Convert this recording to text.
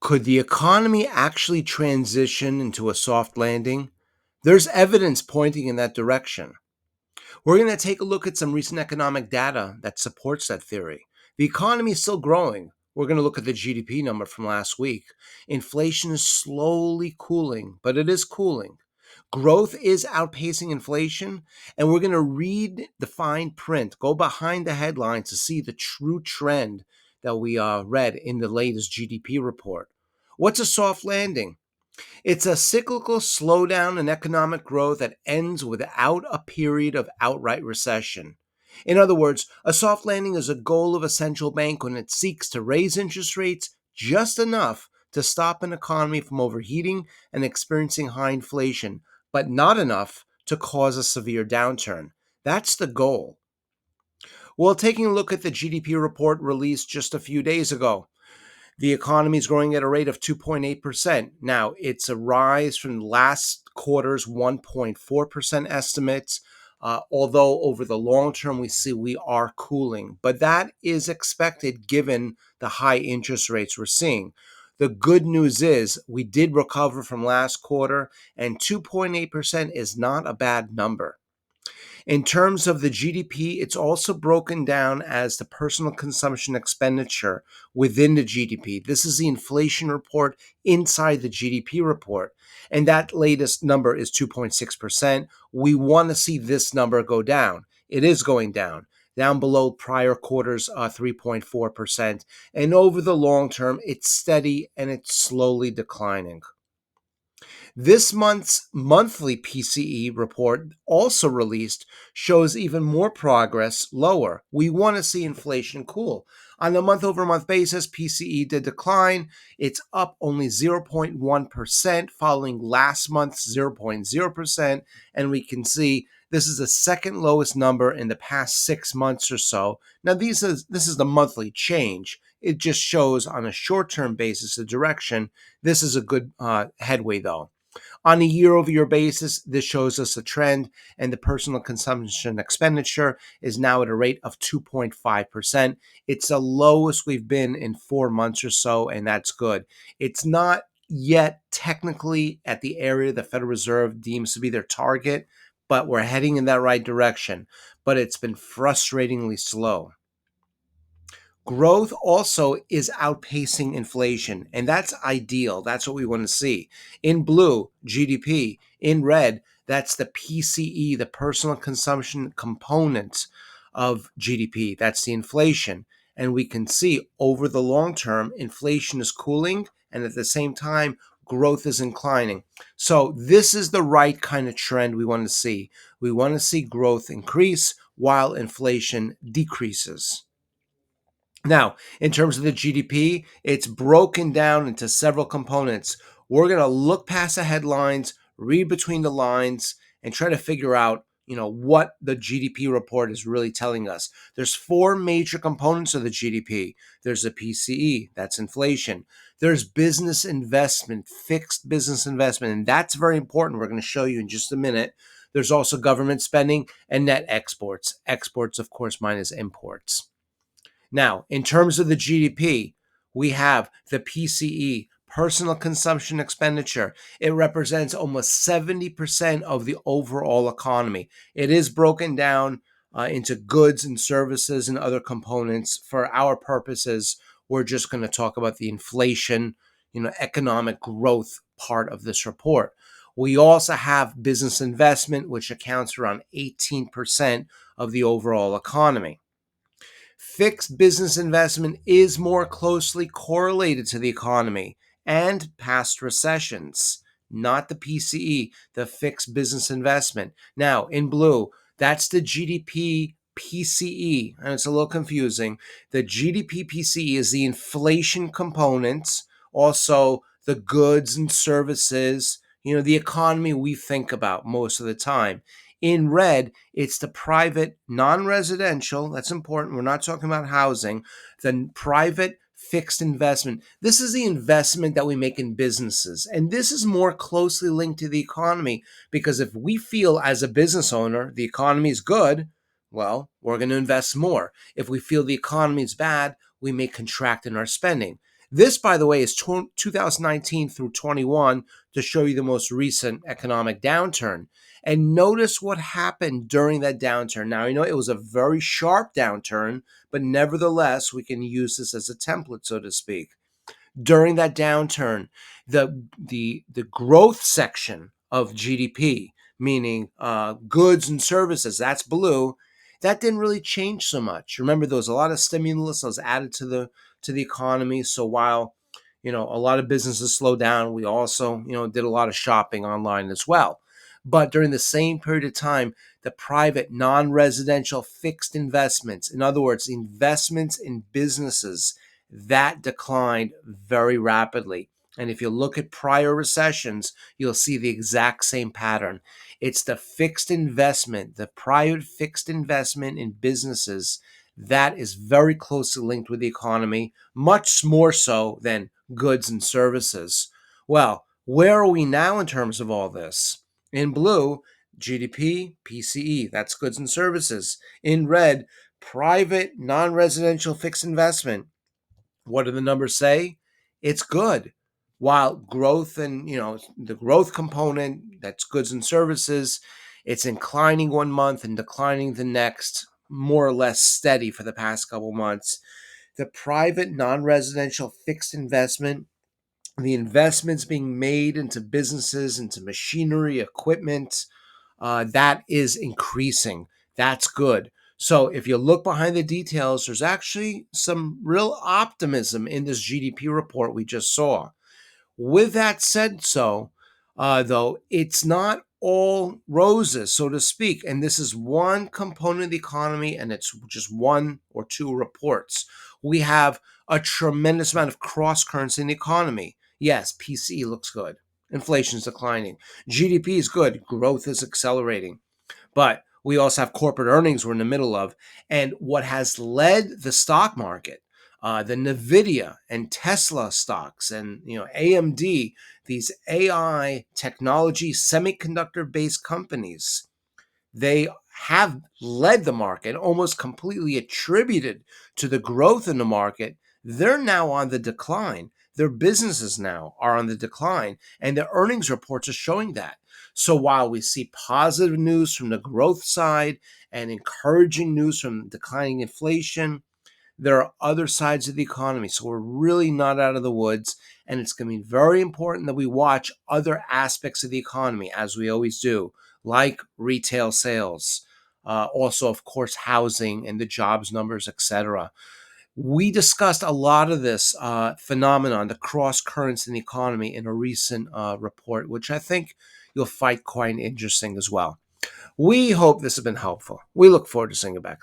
Could the economy actually transition into a soft landing? There's evidence pointing in that direction. We're going to take a look at some recent economic data that supports that theory. The economy is still growing. We're going to look at the GDP number from last week. Inflation is slowly cooling, but it is cooling. Growth is outpacing inflation, and we're going to read the fine print, go behind the headlines to see the true trend that we read in the latest GDP report. What's a soft landing? It's a cyclical slowdown in economic growth that ends without a period of outright recession. In other words, a soft landing is a goal of a central bank when it seeks to raise interest rates just enough to stop an economy from overheating and experiencing high inflation, but not enough to cause a severe downturn. That's the goal. Well, taking a look at the GDP report released just a few days ago, the economy is growing at a rate of 2.8%. Now, it's a rise from last quarter's 1.4% estimates, although over the long term, we see we are cooling. But that is expected given the high interest rates we're seeing. The good news is we did recover from last quarter, and 2.8% is not a bad number. In terms of the GDP, it's also broken down as the personal consumption expenditure within the GDP. This is the inflation report inside the GDP report. And that latest number is 2.6%. We want to see this number go down. It is going down below prior quarters, 3.4%. And over the long term, it's steady and it's slowly declining. This month's monthly PCE report, also released, shows even more progress lower. We want to see inflation cool. On a month-over-month basis, PCE did decline. It's up only 0.1% following last month's 0.0%. And we can see this is the second lowest number in the past 6 months or so. Now, this is the monthly change. It just shows on a short-term basis the direction. This is a good headway, though. On a year-over-year basis, this shows us a trend, and the personal consumption expenditure is now at a rate of 2.5%. It's the lowest we've been in 4 months or so, and that's good. It's not yet technically at the area the Federal Reserve deems to be their target, but we're heading in that right direction. But it's been frustratingly slow. Growth also is outpacing inflation, and that's ideal. That's what we want to see. In blue, GDP. In red, that's the PCE, the personal consumption component of GDP. That's the inflation. And we can see over the long term, inflation is cooling, and at the same time, growth is inclining. So this is the right kind of trend we want to see. We want to see growth increase while inflation decreases. Now, in terms of the GDP, it's broken down into several components. We're going to look past the headlines, read between the lines, and try to figure out, what the GDP report is really telling us. There's 4 major components of the GDP. There's the PCE, that's inflation. There's business investment, fixed business investment, and that's very important. We're going to show you in just a minute. There's also government spending and net exports. Exports, of course, minus imports. Now, in terms of the GDP, we have the PCE, personal consumption expenditure. It represents almost 70% of the overall economy. It is broken down into goods and services and other components. For our purposes, we're just going to talk about the inflation, economic growth part of this report. We also have business investment, which accounts for around 18% of the overall economy. Fixed business investment is more closely correlated to the economy and past recessions, not the PCE, the fixed business investment. Now, in blue, that's the GDP PCE, and it's a little confusing. The GDP PCE is the inflation components, also the goods and services, the economy we think about most of the time. In red, it's the private, non-residential, that's important, we're not talking about housing, the private fixed investment. This is the investment that we make in businesses. And this is more closely linked to the economy because if we feel as a business owner the economy is good, well, we're going to invest more. If we feel the economy is bad, we may contract in our spending. This, by the way, is 2019 through 21 to show you the most recent economic downturn. And notice what happened during that downturn. Now, you know, it was a very sharp downturn, but nevertheless, we can use this as a template, so to speak. During that downturn, the growth section of GDP, meaning goods and services, that's blue. That didn't really change so much. Remember, there was a lot of stimulus that was added to the economy. So while a lot of businesses slowed down, we also did a lot of shopping online as well. But during the same period of time, the private non-residential fixed investments, in other words, investments in businesses, that declined very rapidly. And if you look at prior recessions, you'll see the exact same pattern. It's the fixed investment, the private fixed investment in businesses that is very closely linked with the economy, much more so than goods and services. Well, where are we now in terms of all this? In blue, GDP, PCE, that's goods and services. In red, private non-residential fixed investment. What do the numbers say? It's good. While growth and, the growth component, that's goods and services, it's inclining one month and declining the next, more or less steady for the past couple months. The private non-residential fixed investment, the investments being made into businesses, into machinery, equipment, that is increasing. That's good. So if you look behind the details, there's actually some real optimism in this GDP report we just saw. With that said, though, it's not all roses, so to speak. And this is one component of the economy, and it's just one or two reports. We have a tremendous amount of cross currents in the economy. Yes, PCE looks good. Inflation is declining. GDP is good. Growth is accelerating. But we also have corporate earnings we're in the middle of. And what has led the stock market, the NVIDIA and Tesla stocks and AMD, these AI technology semiconductor based companies, they have led the market, almost completely attributed to the growth in the market. They're now on the decline. Their businesses now are on the decline, and the earnings reports are showing that. So while we see positive news from the growth side and encouraging news from declining inflation, there are other sides of the economy. So we're really not out of the woods. And it's going to be very important that we watch other aspects of the economy, as we always do, like retail sales, also, of course, housing and the jobs numbers, etc. We discussed a lot of this phenomenon, the cross currents in the economy, in a recent report, which I think you'll find quite interesting as well. We hope this has been helpful. We look forward to seeing you back soon.